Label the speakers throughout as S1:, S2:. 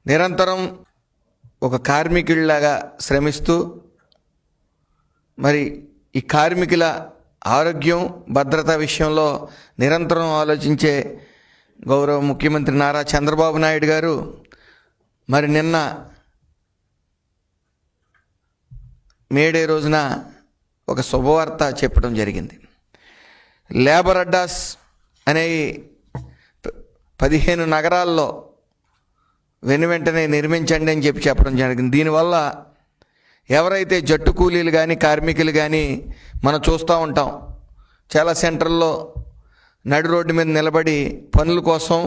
S1: నిరంతరం ఒక కార్మికుడిలాగా శ్రమిస్తూ మరి ఈ కార్మికుల ఆరోగ్యం భద్రత విషయంలో నిరంతరం ఆలోచించే గౌరవ ముఖ్యమంత్రి నారా చంద్రబాబు నాయుడు గారు మరి నిన్న మేడే రోజున ఒక శుభవార్త చెప్పడం జరిగింది. లేబర్ అడ్డాస్ అనేవి 15 నగరాల్లో వెంటనే నిర్మించండి అని చెప్పడం జరిగింది. దీనివల్ల ఎవరైతే జట్టు కూలీలు కానీ కార్మికులు కానీ మనం చూస్తూ ఉంటాం, చాలా సెంటర్లో నడి రోడ్డు మీద నిలబడి పనుల కోసం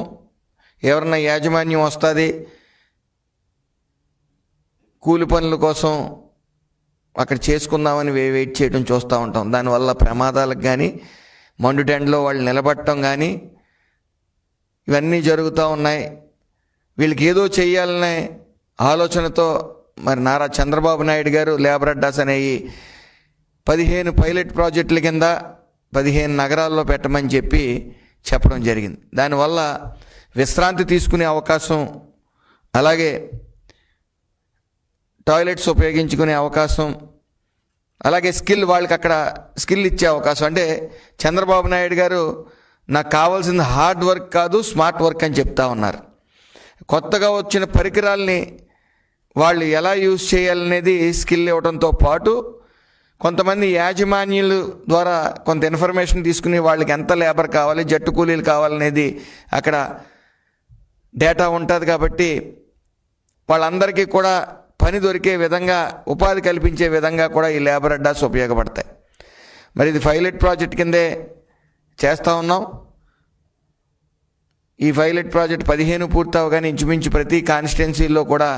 S1: ఎవరన్నా యాజమాన్యం వస్తుంది కూలి పనుల కోసం అక్కడ చేసుకుందామని వెయిట్ చేయడం చూస్తూ ఉంటాం. దానివల్ల ప్రమాదాలకు కానీ మండు టెండలో వాళ్ళు నిలబడటం కానీ ఇవన్నీ జరుగుతూ ఉన్నాయి. వీళ్ళకి ఏదో చేయాలనే ఆలోచనతో మరి నారా చంద్రబాబు నాయుడు గారు లేబర్ అడ్డాస్ అనేవి 15 పైలట్ ప్రాజెక్టుల కింద 15 నగరాల్లో పెట్టమని చెప్పడం జరిగింది. దానివల్ల విశ్రాంతి తీసుకునే అవకాశం, అలాగే టాయిలెట్స్ ఉపయోగించుకునే అవకాశం, అలాగే వాళ్ళకి అక్కడ స్కిల్ ఇచ్చే అవకాశం. అంటే చంద్రబాబు నాయుడు గారు నాకు కావాల్సింది హార్డ్ వర్క్ కాదు స్మార్ట్ వర్క్ అని చెప్తా ఉన్నారు. కొత్తగా వచ్చిన పరికరాల్ని వాళ్ళు ఎలా యూజ్ చేయాలనేది స్కిల్ ఇవ్వడంతో పాటు కొంతమంది యాజమాన్యుల ద్వారా కొంత ఇన్ఫర్మేషన్ తీసుకుని వాళ్ళకి ఎంత లేబర్ కావాలి, జట్టు కూలీలు కావాలనేది అక్కడ డేటా ఉంటుంది. కాబట్టి వాళ్ళందరికీ కూడా పని దొరికే విధంగా, ఉపాధి కల్పించే విధంగా కూడా ఈ లేబర్ అడ్డాస్ ఉపయోగపడతాయి. మరి ఇది పైలట్ ప్రాజెక్ట్ కిందే చేస్తూ ఉన్నాం. ఈ పైలట్ ప్రాజెక్ట్ 15 పూర్తవగానే ఇంచుమించు ప్రతి కాన్స్టిట్యున్సీలో కూడా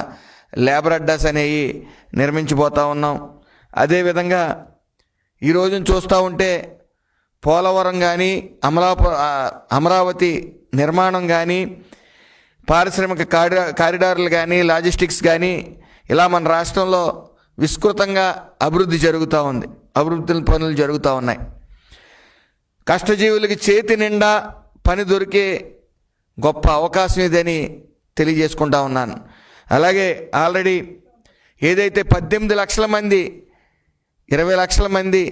S1: లేబర్ అడ్డాస్ అనేవి నిర్మించబోతూ ఉన్నాం. అదేవిధంగా ఈరోజు చూస్తూ ఉంటే పోలవరం కానీ అమరావతి నిర్మాణం కానీ పారిశ్రామిక కారిడార్లు కానీ లాజిస్టిక్స్ కానీ ఇలా మన రాష్ట్రంలో విస్తృతంగా అభివృద్ధి జరుగుతూ ఉంది. అభివృద్ధి పనులు జరుగుతూ ఉన్నాయి. కష్టజీవులకి చేతి నిండా పని దొరికే గొప్ప అవకాశం ఇదని తెలియజేసుకుంటా ఉన్నాను. అలాగే ఆల్రెడీ ఏదైతే 18 లక్షల మంది 20 లక్షల మంది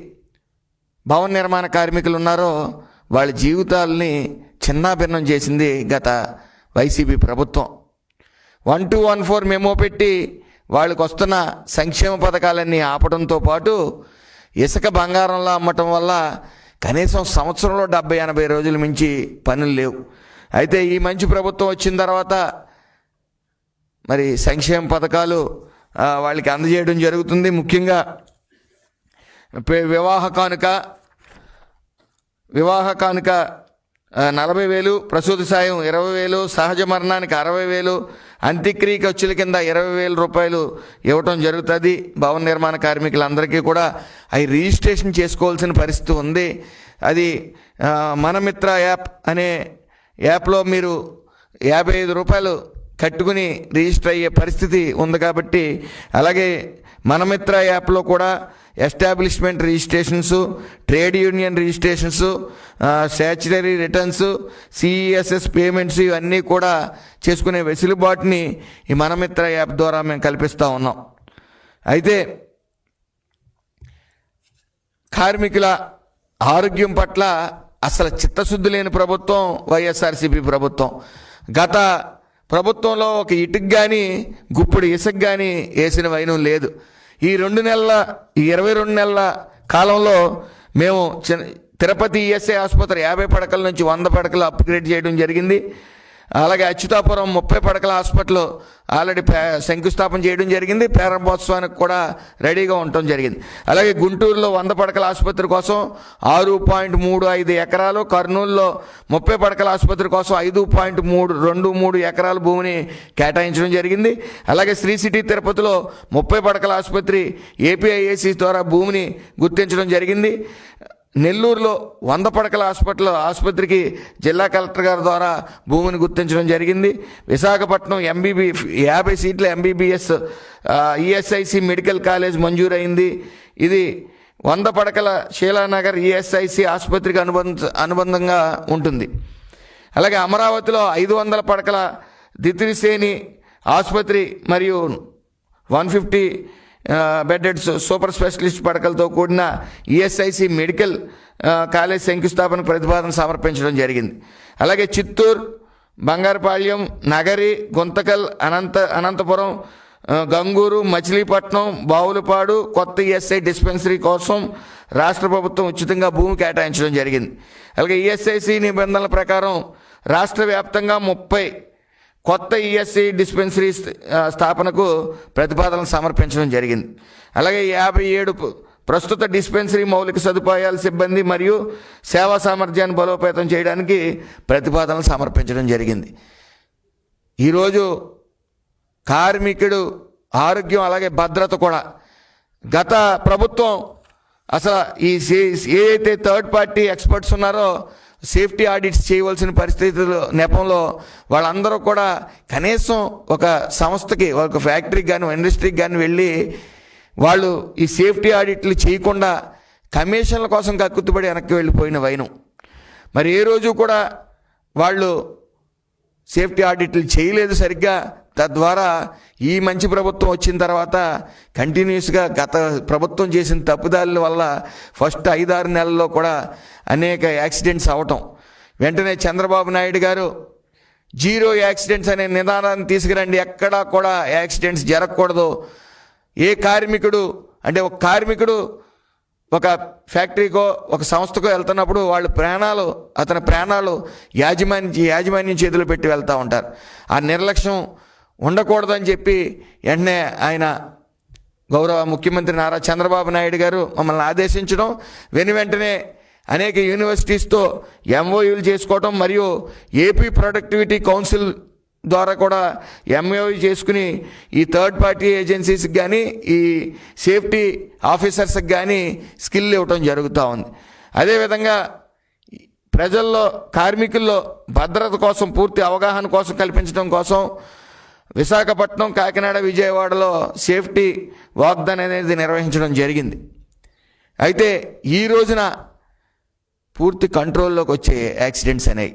S1: భవన నిర్మాణ కార్మికులు ఉన్నారో వాళ్ళ జీవితాలని చిన్నాభిన్నం చేసింది గత వైసీపీ ప్రభుత్వం. 1214 మెమో పెట్టి వాళ్ళకు వస్తున్న సంక్షేమ పథకాలన్నీ ఆపడంతో పాటు ఇసుక బంగారంలో అమ్మటం వల్ల కనీసం సంవత్సరంలో 70-80 రోజుల మించి పనులు లేవు. అయితే ఈ మంచి ప్రభుత్వం వచ్చిన తర్వాత మరి సంక్షేమ పథకాలు వాళ్ళకి అందజేయడం జరుగుతుంది. ముఖ్యంగా వివాహ కానుక 40,000, ప్రసూతి సాయం 20,000, సహజ మరణానికి 60,000, అంత్యక్రియ ఖర్చుల కింద 20,000 రూపాయలు ఇవ్వటం జరుగుతుంది. భవన నిర్మాణ కార్మికులందరికీ కూడా అవి రిజిస్ట్రేషన్ చేసుకోవాల్సిన పరిస్థితి ఉంది. అది మనమిత్ర యాప్ అనే యాప్లో మీరు 55 రూపాయలు కట్టుకుని రిజిస్టర్ అయ్యే పరిస్థితి ఉంది. కాబట్టి అలాగే మనమిత్ర యాప్లో కూడా establishment registrations, trade union registrations, statutory returns, CESS payments ఇవన్నీ కూడా చేసుకునే వెసులుబాటుని ఈ మనమిత్ర యాప్ ద్వారా మేము కల్పిస్తూ ఉన్నాం. అయితే కార్మికుల ఆరోగ్యం పట్ల అసలు చిత్తశుద్ధి లేని ప్రభుత్వం వైఎస్ఆర్సీపీ ప్రభుత్వం. గత ప్రభుత్వంలో ఒక ఇటుకు కానీ గుప్పుడు ఇసుక కానీ వేసిన వైనం లేదు. ఈ 22 నెలల కాలంలో మేము తిరుపతి ఈఎస్ఐ ఆసుపత్రి 50 పడకల నుంచి 100 పడకలు అప్గ్రేడ్ చేయడం జరిగింది. అలాగే అచ్యుతాపురం 30 పడకల హాస్పిటల్ ఆల్రెడీ శంకుస్థాపన చేయడం జరిగింది. ప్రారంభోత్సవానికి కూడా రెడీగా ఉండటం జరిగింది. అలాగే గుంటూరులో 100 పడకల ఆసుపత్రి కోసం 6.35 ఎకరాలు, కర్నూలులో 30 పడకల ఆసుపత్రి కోసం 5.23 ఎకరాల భూమిని కేటాయించడం జరిగింది. అలాగే శ్రీ సిటీ తిరుపతిలో 30 పడకల ఆసుపత్రి ఏపీఐఏసీ ద్వారా భూమిని గుర్తించడం జరిగింది. నెల్లూరులో 100 పడకల ఆసుపత్రికి జిల్లా కలెక్టర్ గారి ద్వారా భూమిని గుర్తించడం జరిగింది. విశాఖపట్నం 50 సీట్ల ఎంబీబీఎస్ ఈఎస్ఐసి మెడికల్ కాలేజ్ మంజూరైంది. ఇది 100 పడకల శీలానగర్ ఈఎస్ఐసి ఆసుపత్రికి అనుబంధంగా ఉంటుంది. అలాగే అమరావతిలో 500 పడకల దిత్రిసేని ఆసుపత్రి మరియు 150 బెడెడ్ సూపర్ స్పెషలిస్ట్ పడకలతో కూడిన ఈఎస్ఐసి మెడికల్ కాలేజ్ శంకుస్థాపన ప్రతిపాదన సమర్పించడం జరిగింది. అలాగే చిత్తూరు, బంగారుపాళ్యం, నగరి, గుంతకల్, అనంతపురం, గంగూరు, మచిలీపట్నం, బావులపాడు కొత్త ఈఎస్ఐ డిస్పెన్సరీ కోసం రాష్ట్ర ప్రభుత్వం ఉచితంగా భూమి కేటాయించడం జరిగింది. అలాగే ఈఎస్ఐసి నిబంధనల ప్రకారం రాష్ట్ర వ్యాప్తంగా 30 కొత్త ఈఎస్ఐ డిస్పెన్సరీ స్థాపనకు ప్రతిపాదనలు సమర్పించడం జరిగింది. అలాగే 57 ప్రస్తుత డిస్పెన్సరీ మౌలిక సదుపాయాల, సిబ్బంది మరియు సేవా సామర్థ్యాన్ని బలోపేతం చేయడానికి ప్రతిపాదనలు సమర్పించడం జరిగింది. ఈరోజు కార్మికుడు ఆరోగ్యం అలాగే భద్రత కూడా గత ప్రభుత్వం అసలు ఏదైతే థర్డ్ పార్టీ ఎక్స్పర్ట్స్ ఉన్నారో సేఫ్టీ ఆడిట్స్ చేయవలసిన పరిస్థితుల నెపంలో వాళ్ళందరూ కూడా కనీసం ఒక సంస్థకి, ఒక ఫ్యాక్టరీకి కానీ ఇండస్ట్రీకి కానీ వెళ్ళి వాళ్ళు ఈ సేఫ్టీ ఆడిట్లు చేయకుండా కమిషన్ల కోసం కక్కుతుబడి వెనక్కి వెళ్ళిపోయిన వైనం. మరి ఏ రోజు కూడా వాళ్ళు సేఫ్టీ ఆడిట్లు చేయలేదు సరిగ్గా. తద్వారా ఈ మంచి ప్రభుత్వం వచ్చిన తర్వాత కంటిన్యూస్గా గత ప్రభుత్వం చేసిన తప్పుదారుల వల్ల ఫస్ట్ 5-6 నెలల్లో కూడా అనేక యాక్సిడెంట్స్ అవటం. వెంటనే చంద్రబాబు నాయుడు గారు 0 యాక్సిడెంట్స్ అనే నిదానాన్ని తీసుకురండి, ఎక్కడా కూడా యాక్సిడెంట్స్ జరగకూడదు. ఏ కార్మికుడు అంటే ఒక కార్మికుడు ఒక ఫ్యాక్టరీకో ఒక సంస్థకో వెళ్తున్నప్పుడు అతని ప్రాణాలు యాజమాన్యం చేతిలో పెట్టి వెళ్తూ ఉంటారు. ఆ నిర్లక్ష్యం ఉండకూడదని చెప్పి వెంటనే ఆయన గౌరవ ముఖ్యమంత్రి నారా చంద్రబాబు నాయుడు గారు మమ్మల్ని ఆదేశించడం, వెంటనే అనేక యూనివర్సిటీస్తో ఎంఓయూలు చేసుకోవటం మరియు ఏపీ ప్రొడక్టివిటీ కౌన్సిల్ ద్వారా కూడా ఎంఓయూ చేసుకుని ఈ థర్డ్ పార్టీ ఏజెన్సీస్కి కానీ ఈ సేఫ్టీ ఆఫీసర్స్కి కానీ స్కిల్ ఇవ్వటం జరుగుతూ ఉంది. అదేవిధంగా ప్రజల్లో, కార్మికుల్లో భద్రత కోసం పూర్తి అవగాహన కోసం కల్పించడం కోసం విశాఖపట్నం, కాకినాడ, విజయవాడలో సేఫ్టీ వాక్థాన్ అనేది నిర్వహించడం జరిగింది. అయితే ఈ రోజున పూర్తి కంట్రోల్లోకి వచ్చే యాక్సిడెంట్స్ అనేవి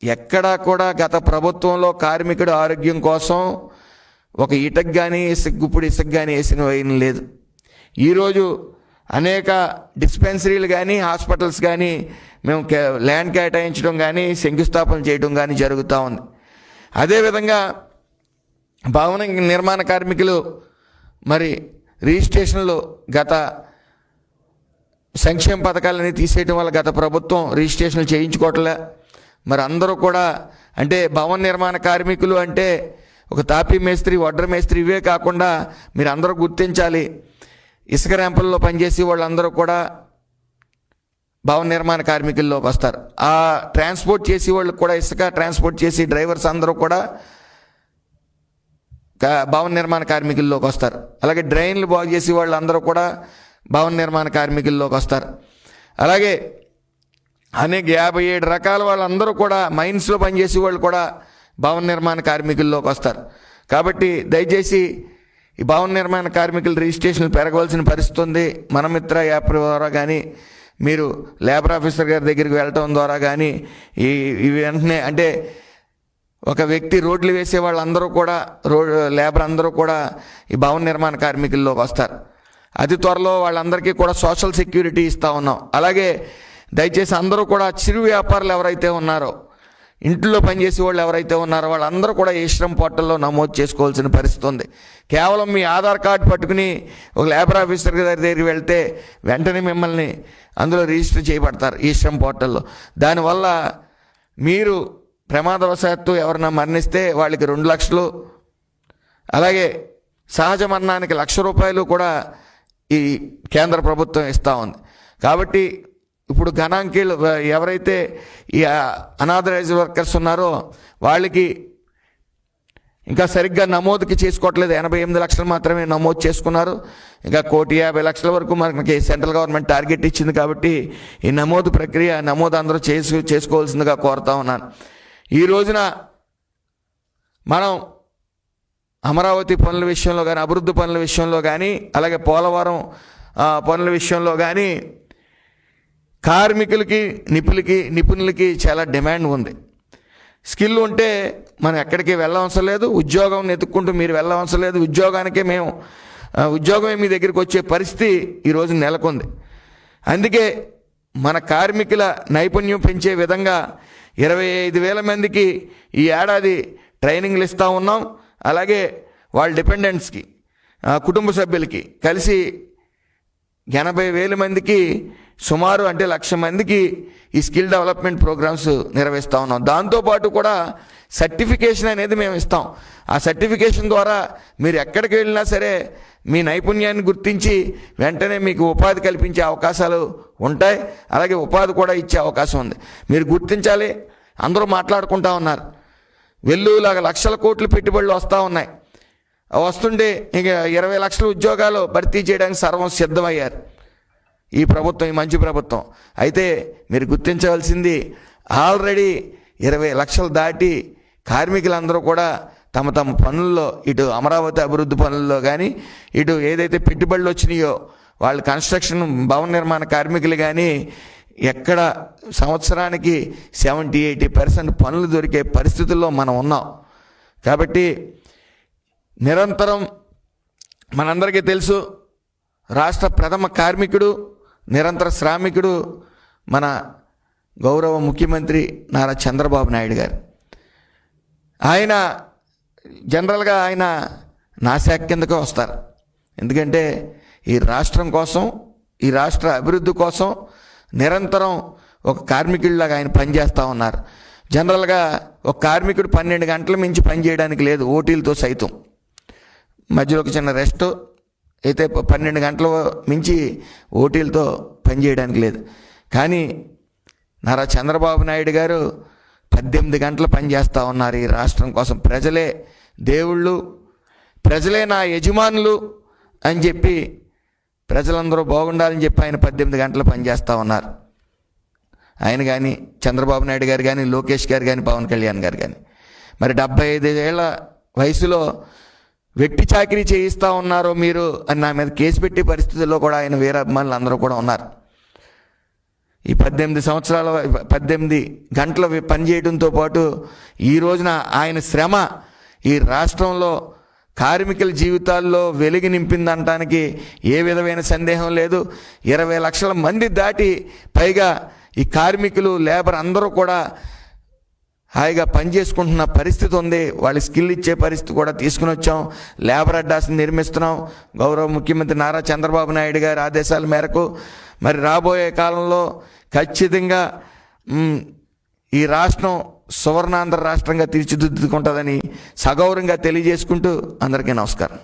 S1: ఎక్కడా కూడా గత ప్రభుత్వంలో కార్మికుడు ఆరోగ్యం కోసం ఒక ఇటకు కానీ గుప్పుడు ఇసుక కానీ వేసిన వైన లేదు. ఈరోజు అనేక డిస్పెన్సరీలు కానీ హాస్పిటల్స్ కానీ మేము ల్యాండ్ కేటాయించడం కానీ శంకుస్థాపన చేయడం కానీ జరుగుతూ ఉంది. అదేవిధంగా భవన నిర్మాణ కార్మికులు మరి రిజిస్ట్రేషన్లు గత సంక్షేమ పథకాలని తీసేయడం వల్ల గత ప్రభుత్వం రిజిస్ట్రేషన్లు చేయించుకోవట్లే. మరి అందరూ కూడా అంటే భవన నిర్మాణ కార్మికులు అంటే ఒక తాపీ మేస్త్రి, వడ్ర మేస్త్రి ఇవే కాకుండా మీరు అందరూ గుర్తించాలి, ఇసుక ర్యాంపుల్లో పనిచేసి వాళ్ళందరూ కూడా భవన నిర్మాణ కార్మికుల్లోకి వస్తారు. ఆ ట్రాన్స్పోర్ట్ చేసి వాళ్ళు కూడా ఇసుక ట్రాన్స్పోర్ట్ చేసి డ్రైవర్స్ అందరూ కూడా భవన నిర్మాణ కార్మికుల్లోకి వస్తారు. అలాగే డ్రైన్లు బాగు చేసి వాళ్ళందరూ కూడా భవన నిర్మాణ కార్మికుల్లోకి వస్తారు. అలాగే అనేక 57 రకాల వాళ్ళందరూ కూడా మైన్స్లో పనిచేసే వాళ్ళు కూడా భవన నిర్మాణ కార్మికుల్లోకి వస్తారు. కాబట్టి దయచేసి ఈ భవన నిర్మాణ కార్మికుల రిజిస్ట్రేషన్లు పెరగవలసిన పరిస్థితి ఉంది. మనమిత్ర యాప్ ద్వారా కానీ మీరు లేబర్ ఆఫీసర్ గారి దగ్గరికి వెళ్ళటం ద్వారా కానీ ఇవి వెంటనే అంటే ఒక వ్యక్తి రోడ్లు వేసే వాళ్ళందరూ కూడా లేబర్ అందరూ కూడా ఈ భవన నిర్మాణ కార్మికుల్లోకి వస్తారు. అతి త్వరలో వాళ్ళందరికీ కూడా సోషల్ సెక్యూరిటీ ఇస్తూ ఉన్నాం. అలాగే దయచేసి అందరూ కూడా చిరు వ్యాపారులు ఎవరైతే ఉన్నారో, ఇంట్లో పనిచేసే వాళ్ళు ఎవరైతే ఉన్నారో వాళ్ళందరూ కూడా ఈ శ్రమ్ పోర్టల్లో నమోదు చేసుకోవాల్సిన పరిస్థితి ఉంది. కేవలం మీ ఆధార్ కార్డు పట్టుకుని ఒక లేబర్ ఆఫీసర్ గారి దగ్గరికి వెళ్తే వెంటనే మిమ్మల్ని అందులో రిజిస్టర్ చేయబడతారు ఈ శ్రమ్ పోర్టల్లో. దానివల్ల మీరు ప్రమాదవశాత్తు ఎవరైనా మరణిస్తే వాళ్ళకి 2 లక్షలు, అలాగే సహజ మరణానికి ₹1,00,000 కూడా ఈ కేంద్ర ప్రభుత్వం ఇస్తూ ఉంది. కాబట్టి ఇప్పుడు గణాంకీలు ఎవరైతే ఈ అనాథరైజ్డ్ వర్కర్స్ ఉన్నారో వాళ్ళకి ఇంకా సరిగ్గా నమోదుకి చేసుకోవట్లేదు. 88 లక్షలు మాత్రమే నమోదు చేసుకున్నారు. ఇంకా 1,50,00,000 వరకు మనకి సెంట్రల్ గవర్నమెంట్ టార్గెట్ ఇచ్చింది. కాబట్టి ఈ నమోదు ప్రక్రియ అందరూ చేసుకోవాల్సిందిగా కోరుతా ఉన్నాను. ఈ రోజున మనం అమరావతి పనుల విషయంలో కానీ, అభివృద్ధి పనుల విషయంలో కానీ, అలాగే పోలవరం పనుల విషయంలో కానీ కార్మికులకి, నిపుణులకి చాలా డిమాండ్ ఉంది. స్కిల్ ఉంటే మనం ఎక్కడికి వెళ్ళవసరం లేదు, ఉద్యోగం వెతుక్కుంటూ మీరు వెళ్ళవసరం లేదు, ఉద్యోగానికే మేము ఉద్యోగమే మీ దగ్గరికి వచ్చే పరిస్థితి ఈరోజు నెలకొంది. అందుకే మన కార్మికుల నైపుణ్యం పెంచే విధంగా 25,000 మందికి ఈ ఏడాది ట్రైనింగ్లు ఇస్తూ ఉన్నాం. అలాగే వాళ్ళ డిపెండెంట్స్కి, కుటుంబ సభ్యులకి కలిసి 80,000 మందికి సుమారు అంటే 1,00,000 మందికి ఈ స్కిల్ డెవలప్మెంట్ ప్రోగ్రామ్స్ నిర్వహిస్తూ ఉన్నాం. దాంతోపాటు కూడా సర్టిఫికేషన్ అనేది మేము ఇస్తాం. ఆ సర్టిఫికేషన్ ద్వారా మీరు ఎక్కడికి వెళ్ళినా సరే మీ నైపుణ్యాన్ని గుర్తించి వెంటనే మీకు ఉపాధి కల్పించే అవకాశాలు ఉంటాయి. అలాగే ఉపాధి కూడా ఇచ్చే అవకాశం ఉంది. మీరు గుర్తించాలి. అందరూ మాట్లాడుకుంటా ఉన్నారు, వెల్లులాగా లక్షల కోట్లు పెట్టుబడులు వస్తూ ఉన్నాయి. వస్తుంటే ఇక 20 లక్షల ఉద్యోగాలు భర్తీ చేయడానికి సర్వం సిద్ధమయ్యారు ఈ ప్రభుత్వం, ఈ మంచి ప్రభుత్వం. అయితే మీరు గుర్తించవలసింది ఆల్రెడీ 20 లక్షలు దాటి కార్మికులందరూ కూడా తమ తమ పనుల్లో, ఇటు అమరావతి అభివృద్ధి పనుల్లో కానీ, ఇటు ఏదైతే పెట్టుబడులు వచ్చినాయో వాళ్ళు కన్స్ట్రక్షన్ భవన నిర్మాణ కార్మికులు కానీ ఎక్కడ సంవత్సరానికి 70-80% పనులు దొరికే పరిస్థితుల్లో మనం ఉన్నాం. కాబట్టి నిరంతరం మనందరికీ తెలుసు, రాష్ట్ర ప్రథమ కార్మికుడు, నిరంతర శ్రామికుడు మన గౌరవ ముఖ్యమంత్రి నారా చంద్రబాబు నాయుడు గారు. ఆయన జనరల్గా ఆయన నా శాఖ కిందకే వస్తారు. ఎందుకంటే ఈ రాష్ట్రం కోసం, ఈ రాష్ట్ర అభివృద్ధి కోసం నిరంతరం ఒక కార్మికుడిలాగా ఆయన పనిచేస్తూ ఉన్నారు. జనరల్గా ఒక కార్మికుడు 12 గంటల మించి పనిచేయడానికి లేదు, ఓటీలతో సైతం. మధ్యలో ఒక చిన్న రెస్ట్ అయితే 12 గంటల మించి ఓటీలతో పనిచేయడానికి లేదు. కానీ నారా చంద్రబాబు నాయుడు గారు 18 గంటలు పనిచేస్తూ ఉన్నారు ఈ రాష్ట్రం కోసం. ప్రజలే దేవుళ్ళు, ప్రజలే నా యజమానులు అని చెప్పి ప్రజలందరూ బాగుండాలని చెప్పి ఆయన 18 గంటలు పనిచేస్తూ ఉన్నారు. ఆయన కానీ, చంద్రబాబు నాయుడు గారు కానీ, లోకేష్ గారు కానీ, పవన్ కళ్యాణ్ గారు కానీ. మరి 75 ఏళ్ల వయసులో వెట్టి చాకిరీ చేయిస్తూ ఉన్నారో మీరు అని నా మీద కేసు పెట్టే పరిస్థితుల్లో కూడా ఆయన వీర అభిమానులు అందరూ కూడా ఉన్నారు. ఈ 18 గంటలు పనిచేయడంతో పాటు ఈ రోజున ఆయన శ్రమ ఈ రాష్ట్రంలో కార్మికుల జీవితాల్లో వెలుగు నింపిందనటానికి ఏ విధమైన సందేహం లేదు. 20 లక్షల మంది దాటి పైగా ఈ కార్మికులు, లేబర్ అందరూ కూడా హాయిగా పనిచేసుకుంటున్న పరిస్థితి ఉంది. వాళ్ళ స్కిల్ ఇచ్చే పరిస్థితి కూడా తీసుకుని వచ్చాం. లేబర్ అడ్డాస్ని నిర్మిస్తున్నాం. గౌరవ ముఖ్యమంత్రి నారా చంద్రబాబు నాయుడు గారి ఆదేశాల మేరకు మరి రాబోయే కాలంలో ఖచ్చితంగా ఈ రాష్ట్రం సువర్ణాంధ్ర రాష్ట్రంగా తీర్చిదిద్దుకుంటుందని సగౌరవంగా తెలియజేసుకుంటూ అందరికీ నమస్కారం.